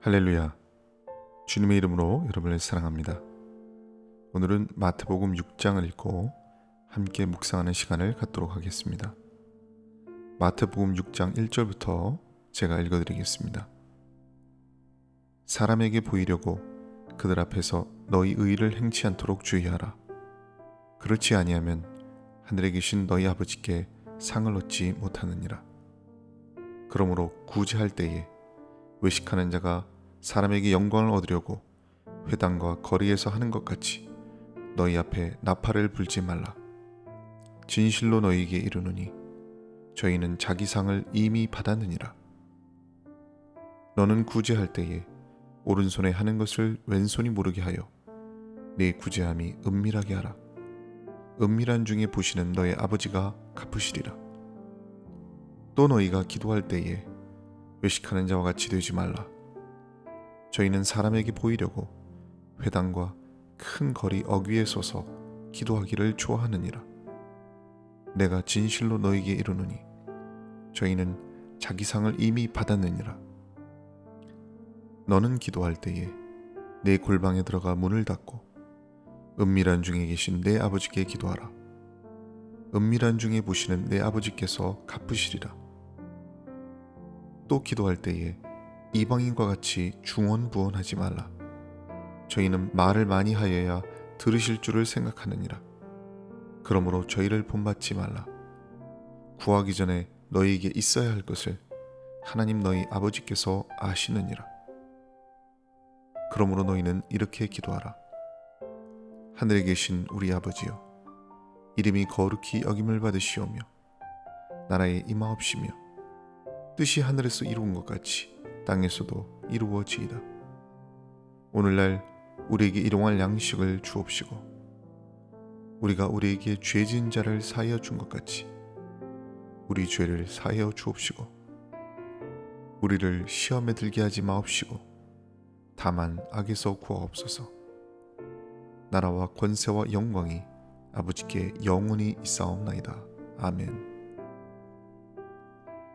할렐루야. 주님의 이름으로 여러분을 사랑합니다. 오늘은 마태복음 6장을 읽고 함께 묵상하는 시간을 갖도록 하겠습니다. 마태복음 6장 1절부터 제가 읽어드리겠습니다. 사람에게 보이려고 그들 앞에서 너희 의를 행치 않도록 주의하라. 그렇지 아니하면 하늘에 계신 너희 아버지께 상을 얻지 못하느니라. 그러므로 구제할 때에 외식하는 자가 사람에게 영광을 얻으려고 회당과 거리에서 하는 것 같이 너희 앞에 나팔을 불지 말라. 진실로 너희에게 이르노니 저희는 자기 상을 이미 받았느니라. 너는 구제할 때에 오른손에 하는 것을 왼손이 모르게 하여 네 구제함이 은밀하게 하라. 은밀한 중에 보시는 너의 아버지가 갚으시리라. 또 너희가 기도할 때에 외식하는 자와 같이 되지 말라. 저희는 사람에게 보이려고 회당과 큰 거리 어귀에 서서 기도하기를 좋아하느니라. 내가 진실로 너희에게 이르노니 저희는 자기 상을 이미 받았느니라. 너는 기도할 때에 내 골방에 들어가 문을 닫고 은밀한 중에 계신 내 아버지께 기도하라. 은밀한 중에 보시는 내 아버지께서 갚으시리라. 또 기도할 때에 이방인과 같이 중언부언하지 말라. 저희는 말을 많이 하여야 들으실 줄을 생각하느니라. 그러므로 저희를 본받지 말라. 구하기 전에 너희에게 있어야 할 것을 하나님 너희 아버지께서 아시느니라. 그러므로 너희는 이렇게 기도하라. 하늘에 계신 우리 아버지여, 이름이 거룩히 여김을 받으시오며 나라에 임하옵시며 뜻이 하늘에서 이루은 것 같이 땅에서도 이루어지이다. 오늘날 우리에게 일용할 양식을 주옵시고 우리가 우리에게 죄 지은 자를 사하여 준 것 같이 우리 죄를 사하여 주옵시고 우리를 시험에 들게 하지 마옵시고 다만 악에서 구하옵소서. 나라와 권세와 영광이 아버지께 영원히 있사옵나이다. 아멘.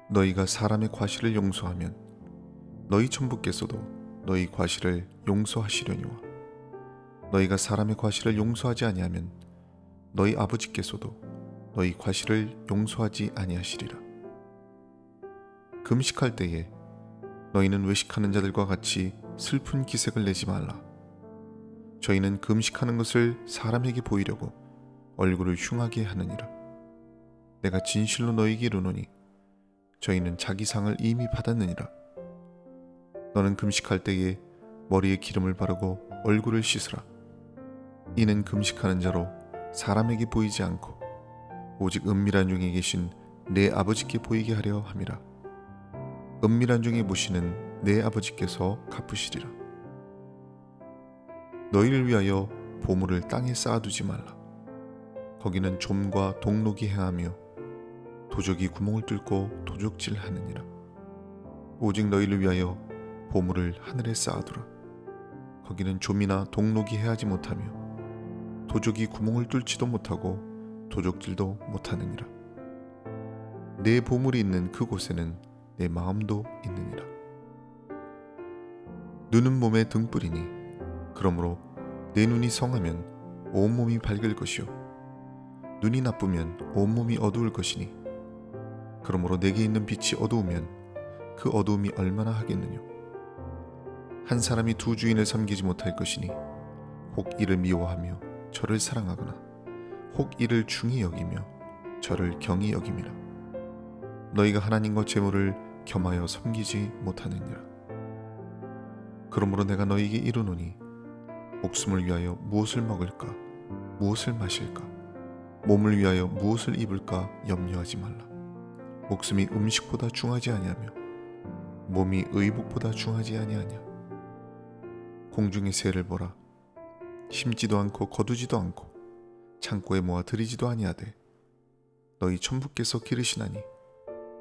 너희가 사람의 과실을 용서하면 너희 천부께서도 너희 과실을 용서하시려니와 너희가 사람의 과실을 용서하지 아니하면 너희 아버지께서도 너희 과실을 용서하지 아니하시리라. 금식할 때에 너희는 외식하는 자들과 같이 슬픈 기색을 내지 말라. 저희는 금식하는 것을 사람에게 보이려고 얼굴을 흉하게 하느니라. 내가 진실로 너희에게 이르노니 저희는 자기 상을 이미 받았느니라. 너는 금식할 때에 머리에 기름을 바르고 얼굴을 씻으라. 이는 금식하는 자로 사람에게 보이지 않고 오직 은밀한 중에 계신 내 아버지께 보이게 하려 함이라. 은밀한 중에 보시는 내 아버지께서 갚으시리라. 너희를 위하여 보물을 땅에 쌓아두지 말라. 거기는 좀과 동록이 행하며 도적이 구멍을 뚫고 도적질 하느니라. 오직 너희를 위하여 보물을 하늘에 쌓아두라. 거기는 좀이나 동록이 해하지 못하며 도적이 구멍을 뚫지도 못하고 도적질도 못하느니라. 내 보물이 있는 그곳에는 내 마음도 있느니라. 눈은 몸의 등불이니 그러므로 내 눈이 성하면 온몸이 밝을 것이요 눈이 나쁘면 온몸이 어두울 것이니 그러므로 내게 있는 빛이 어두우면 그 어두움이 얼마나 하겠느냐. 한 사람이 두 주인을 섬기지 못할 것이니 혹 이를 미워하며 저를 사랑하거나 혹 이를 중히 여기며 저를 경히 여김이라. 너희가 하나님과 재물을 겸하여 섬기지 못하느니라. 그러므로 내가 너희에게 이르노니 목숨을 위하여 무엇을 먹을까 무엇을 마실까 몸을 위하여 무엇을 입을까 염려하지 말라. 목숨이 음식보다 중하지 아니하며 몸이 의복보다 중하지 아니하냐. 공중의 새를 보라. 심지도 않고 거두지도 않고 창고에 모아 들이지도 아니하되 너희 천부께서 기르시나니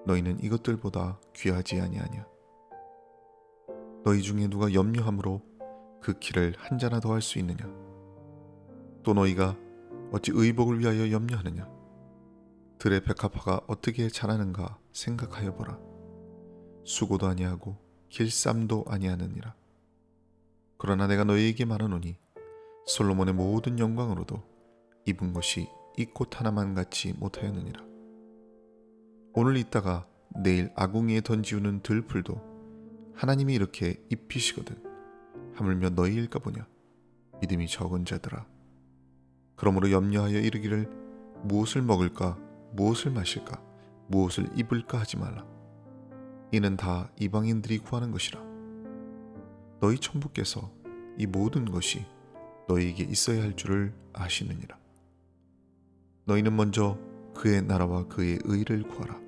너희는 이것들보다 귀하지 아니하냐. 너희 중에 누가 염려함으로 그 키를 한 자나 더 할 수 있느냐. 또 너희가 어찌 의복을 위하여 염려하느냐. 들의 백합화가 어떻게 자라는가 생각하여 보라. 수고도 아니하고 길쌈도 아니하느니라. 그러나 내가 너희에게 말하노니 솔로몬의 모든 영광으로도 입은 것이 이 꽃 하나만 같지 못하였느니라. 오늘 있다가 내일 아궁이에 던지우는 들풀도 하나님이 이렇게 입히시거든 하물며 너희일까 보냐. 믿음이 적은 자들아, 그러므로 염려하여 이르기를 무엇을 먹을까, 무엇을 마실까, 무엇을 입을까 하지 말라. 이는 다 이방인들이 구하는 것이라. 너희 천부께서 이 모든 것이 너희에게 있어야 할 줄을 아시느니라. 너희는 먼저 그의 나라와 그의 의를 구하라.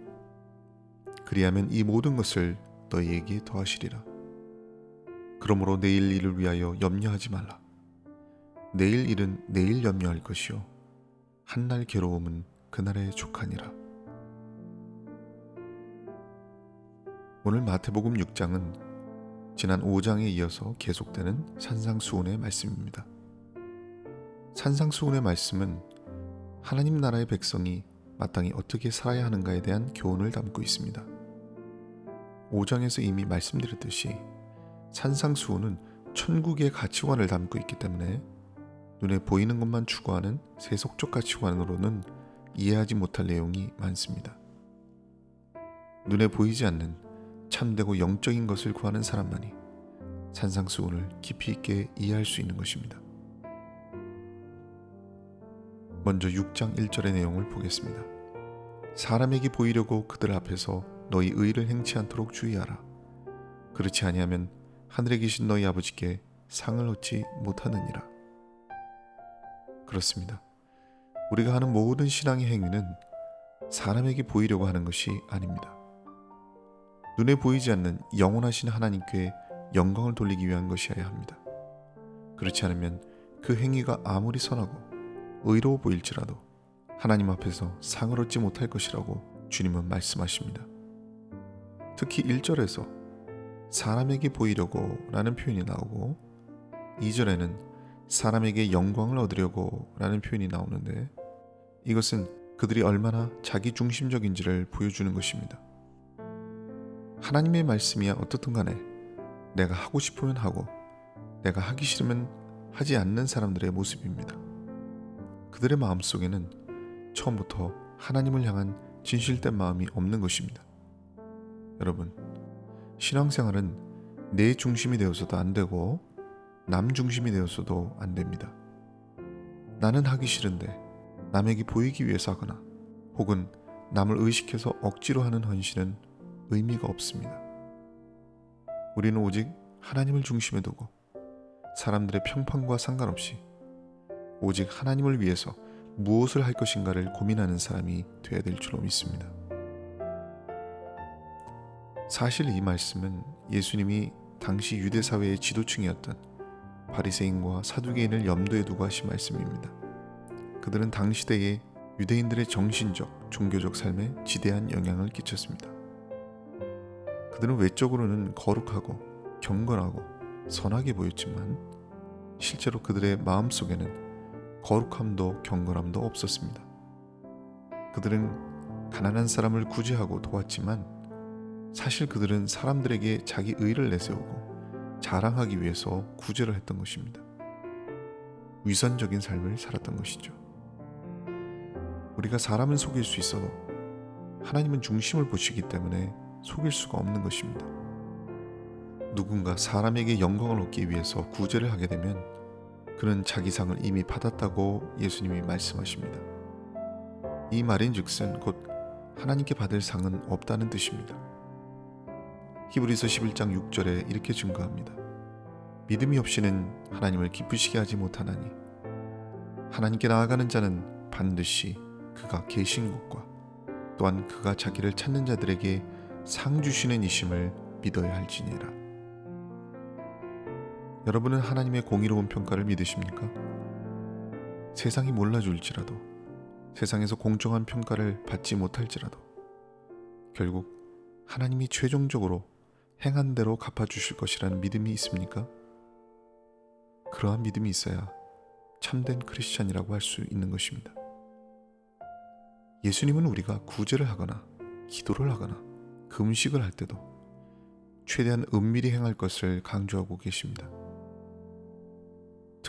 그리하면 이 모든 것을 너희에게 더하시리라. 그러므로 내일 일을 위하여 염려하지 말라. 내일 일은 내일 염려할 것이요 한날 괴로움은 그날에 족하니라. 오늘 마태복음 6장은 지난 5장에 이어서 계속되는 산상수훈의 말씀입니다. 산상수훈의 말씀은 하나님 나라의 백성이 마땅히 어떻게 살아야 하는가에 대한 교훈을 담고 있습니다. 5장에서 이미 말씀드렸듯이 산상수훈은 천국의 가치관을 담고 있기 때문에 눈에 보이는 것만 추구하는 세속적 가치관으로는 이해하지 못할 내용이 많습니다. 눈에 보이지 않는 참되고 영적인 것을 구하는 사람만이 산상수훈을 깊이 있게 이해할 수 있는 것입니다. 먼저 6장 1절의 내용을 보겠습니다. 사람에게 보이려고 그들 앞에서 너희 의를 행치 않도록 주의하라. 그렇지 아니하면 하늘에 계신 너희 아버지께 상을 얻지 못하느니라. 그렇습니다. 우리가 하는 모든 신앙의 행위는 사람에게 보이려고 하는 것이 아닙니다. 눈에 보이지 않는 영원하신 하나님께 영광을 돌리기 위한 것이어야 합니다. 그렇지 않으면 그 행위가 아무리 선하고 의로워 보일지라도 하나님 앞에서 상을 얻지 못할 것이라고 주님은 말씀하십니다. 특히 1절에서 사람에게 보이려고 라는 표현이 나오고 2절에는 사람에게 영광을 얻으려고 라는 표현이 나오는데 이것은 그들이 얼마나 자기중심적인지를 보여주는 것입니다. 하나님의 말씀이야 어떻든 간에 내가 하고 싶으면 하고 내가 하기 싫으면 하지 않는 사람들의 모습입니다. 그들의 마음속에는 처음부터 하나님을 향한 진실된 마음이 없는 것입니다. 여러분, 신앙생활은 내 중심이 되어서도 안 되고 남 중심이 되어서도 안 됩니다. 나는 하기 싫은데 남에게 보이기 위해서 하거나 혹은 남을 의식해서 억지로 하는 헌신은 의미가 없습니다. 우리는 오직 하나님을 중심에 두고 사람들의 평판과 상관없이 오직 하나님을 위해서 무엇을 할 것인가를 고민하는 사람이 되어야 될 줄로 믿습니다. 사실 이 말씀은 예수님이 당시 유대사회의 지도층이었던 바리새인과 사두개인을 염두에 두고 하신 말씀입니다. 그들은 당시대의 유대인들의 정신적, 종교적 삶에 지대한 영향을 끼쳤습니다. 그들은 외적으로는 거룩하고 경건하고 선하게 보였지만 실제로 그들의 마음속에는 거룩함도 경건함도 없었습니다. 그들은 가난한 사람을 구제하고 도왔지만 사실 그들은 사람들에게 자기 의를 내세우고 자랑하기 위해서 구제를 했던 것입니다. 위선적인 삶을 살았던 것이죠. 우리가 사람은 속일 수 있어도 하나님은 중심을 보시기 때문에 속일 수가 없는 것입니다. 누군가 사람에게 영광을 얻기 위해서 구제를 하게 되면 그는 자기 상을 이미 받았다고 예수님이 말씀하십니다. 이 말인즉슨 곧 하나님께 받을 상은 없다는 뜻입니다. 히브리서 11장 6절에 이렇게 증거합니다. 믿음이 없이는 하나님을 기쁘시게 하지 못하나니 하나님께 나아가는 자는 반드시 그가 계신 곳과 또한 그가 자기를 찾는 자들에게 상 주시는 이심을 믿어야 할지니라. 여러분은 하나님의 공의로운 평가를 믿으십니까? 세상이 몰라줄지라도 세상에서 공정한 평가를 받지 못할지라도 결국 하나님이 최종적으로 행한 대로 갚아주실 것이라는 믿음이 있습니까? 그러한 믿음이 있어야 참된 크리스찬이라고 할 수 있는 것입니다. 예수님은 우리가 구제를 하거나 기도를 하거나 금식을 할 때도 최대한 은밀히 행할 것을 강조하고 계십니다.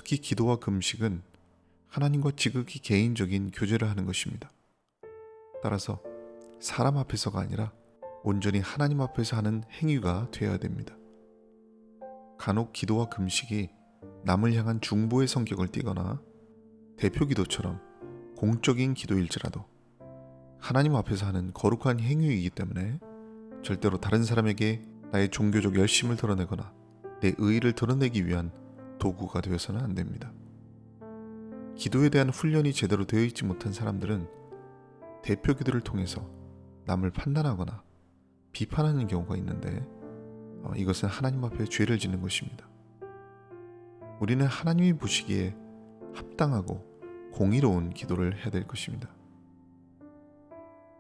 특히 기도와 금식은 하나님과 지극히 개인적인 교제를 하는 것입니다. 따라서 사람 앞에서가 아니라 온전히 하나님 앞에서 하는 행위가 되어야 됩니다. 간혹 기도와 금식이 남을 향한 중보의 성격을 띠거나 대표 기도처럼 공적인 기도일지라도 하나님 앞에서 하는 거룩한 행위이기 때문에 절대로 다른 사람에게 나의 종교적 열심을 드러내거나 내 의의를 드러내기 위한 도구가 되어서는 안 됩니다. 기도에 대한 훈련이 제대로 되어 있지 못한 사람들은 대표 기도를 통해서 남을 판단하거나 비판하는 경우가 있는데 이것은 하나님 앞에 죄를 짓는 것입니다. 우리는 하나님이 보시기에 합당하고 공의로운 기도를 해야 될 것입니다.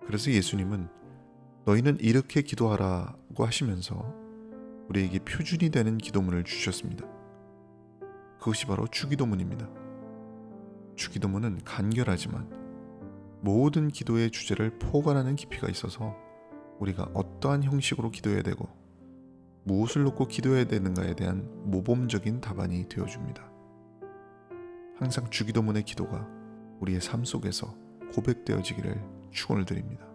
그래서 예수님은 너희는 이렇게 기도하라고 하시면서 우리에게 표준이 되는 기도문을 주셨습니다. 그것이 바로 주기도문입니다. 주기도문은 간결하지만 모든 기도의 주제를 포괄하는 깊이가 있어서 우리가 어떠한 형식으로 기도해야 되고 무엇을 놓고 기도해야 되는가에 대한 모범적인 답안이 되어줍니다. 항상 주기도문의 기도가 우리의 삶 속에서 고백되어지기를 축원을 드립니다.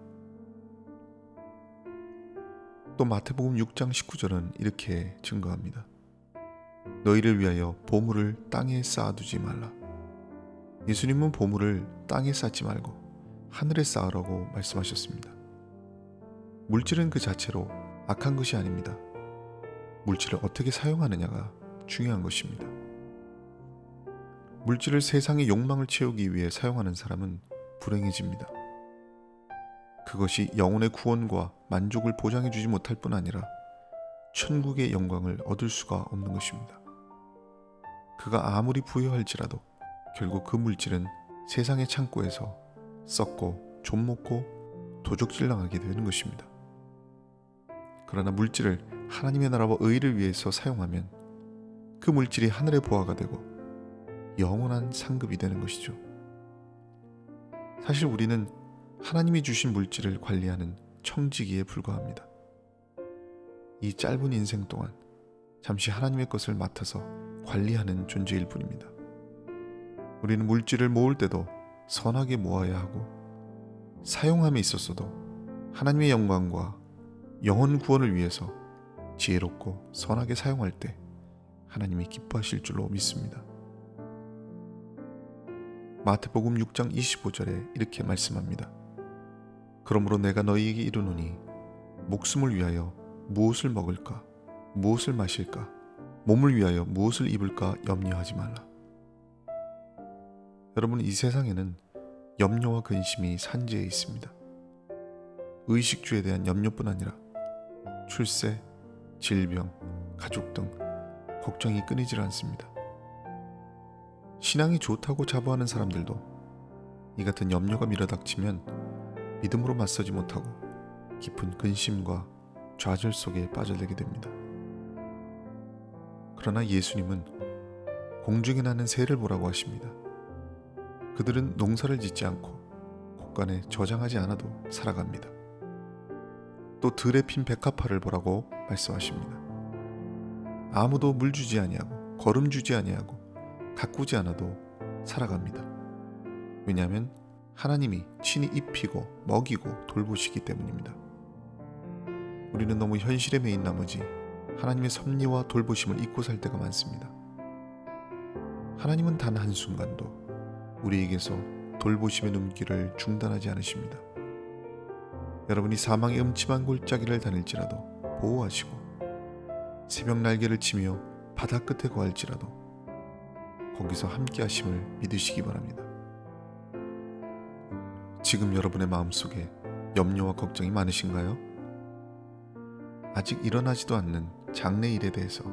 또 마태복음 6장 19절은 이렇게 증거합니다. 너희를 위하여 보물을 땅에 쌓아두지 말라. 예수님은 보물을 땅에 쌓지 말고 하늘에 쌓으라고 말씀하셨습니다. 물질은 그 자체로 악한 것이 아닙니다. 물질을 어떻게 사용하느냐가 중요한 것입니다. 물질을 세상의 욕망을 채우기 위해 사용하는 사람은 불행해집니다. 그것이 영혼의 구원과 만족을 보장해주지 못할 뿐 아니라 천국의 영광을 얻을 수가 없는 것입니다. 그가 아무리 부유할지라도 결국 그 물질은 세상의 창고에서 썩고 좀먹고 도적질당하게 되는 것입니다. 그러나 물질을 하나님의 나라와 의를 위해서 사용하면 그 물질이 하늘의 보화가 되고 영원한 상급이 되는 것이죠. 사실 우리는 하나님이 주신 물질을 관리하는 청지기에 불과합니다. 이 짧은 인생 동안 잠시 하나님의 것을 맡아서 관리하는 존재일 뿐입니다. 우리는 물질을 모을 때도 선하게 모아야 하고 사용함에 있어서도 하나님의 영광과 영혼 구원을 위해서 지혜롭고 선하게 사용할 때 하나님이 기뻐하실 줄로 믿습니다. 마태복음 6장 25절에 이렇게 말씀합니다. 그러므로 내가 너희에게 이르노니 목숨을 위하여 무엇을 먹을까 무엇을 마실까 몸을 위하여 무엇을 입을까 염려하지 말라. 여러분, 이 세상에는 염려와 근심이 산재해 있습니다. 의식주에 대한 염려뿐 아니라 출세, 질병, 가족 등 걱정이 끊이질 않습니다. 신앙이 좋다고 자부하는 사람들도 이 같은 염려가 밀어닥치면 믿음으로 맞서지 못하고 깊은 근심과 좌절 속에 빠져들게 됩니다. 그러나 예수님은 공중에 나는 새를 보라고 하십니다. 그들은 농사를 짓지 않고 곳간에 저장하지 않아도 살아갑니다. 또 들에 핀 백합화를 보라고 말씀하십니다. 아무도 물 주지 아니하고 거름 주지 아니하고 가꾸지 않아도 살아갑니다. 왜냐하면 하나님이 친히 입히고 먹이고 돌보시기 때문입니다. 우리는 너무 현실에 매인 나머지 하나님의 섭리와 돌보심을 잊고 살 때가 많습니다. 하나님은 단 한순간도 우리에게서 돌보심의 눈길을 중단하지 않으십니다. 여러분이 사망의 음침한 골짜기를 다닐지라도 보호하시고 새벽 날개를 치며 바다 끝에 거할지라도 거기서 함께 하심을 믿으시기 바랍니다. 지금 여러분의 마음속에 염려와 걱정이 많으신가요? 아직 일어나지도 않는 장래 일에 대해서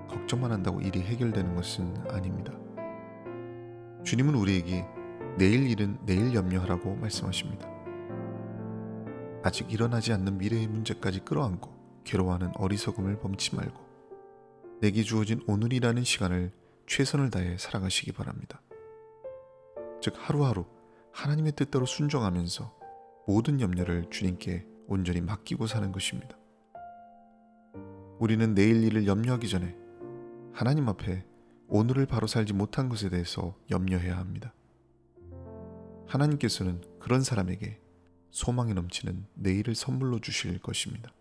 걱정만 한다고 일이 해결되는 것은 아닙니다. 주님은 우리에게 내일 일은 내일 염려하라고 말씀하십니다. 아직 일어나지 않는 미래의 문제까지 끌어안고 괴로워하는 어리석음을 범치 말고 내게 주어진 오늘이라는 시간을 최선을 다해 살아가시기 바랍니다. 즉 하루하루 하나님의 뜻대로 순종하면서 모든 염려를 주님께 온전히 맡기고 사는 것입니다. 우리는 내일 일을 염려하기 전에 하나님 앞에 오늘을 바로 살지 못한 것에 대해서 염려해야 합니다. 하나님께서는 그런 사람에게 소망이 넘치는 내일을 선물로 주실 것입니다.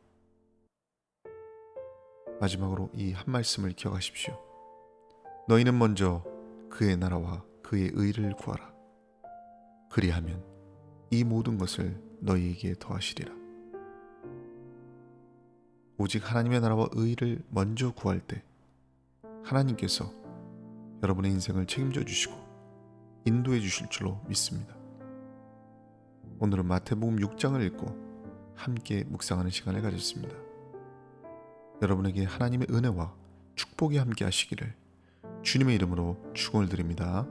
마지막으로 이 한 말씀을 기억하십시오. 너희는 먼저 그의 나라와 그의 의를 구하라. 그리하면 이 모든 것을 너희에게 더하시리라. 오직 하나님의 나라와 의를 먼저 구할 때 하나님께서 여러분의 인생을 책임져 주시고 인도해 주실 줄로 믿습니다. 오늘은 마태복음 6장을 읽고 함께 묵상하는 시간을 가졌습니다. 여러분에게 하나님의 은혜와 축복이 함께 하시기를 주님의 이름으로 축원을 드립니다.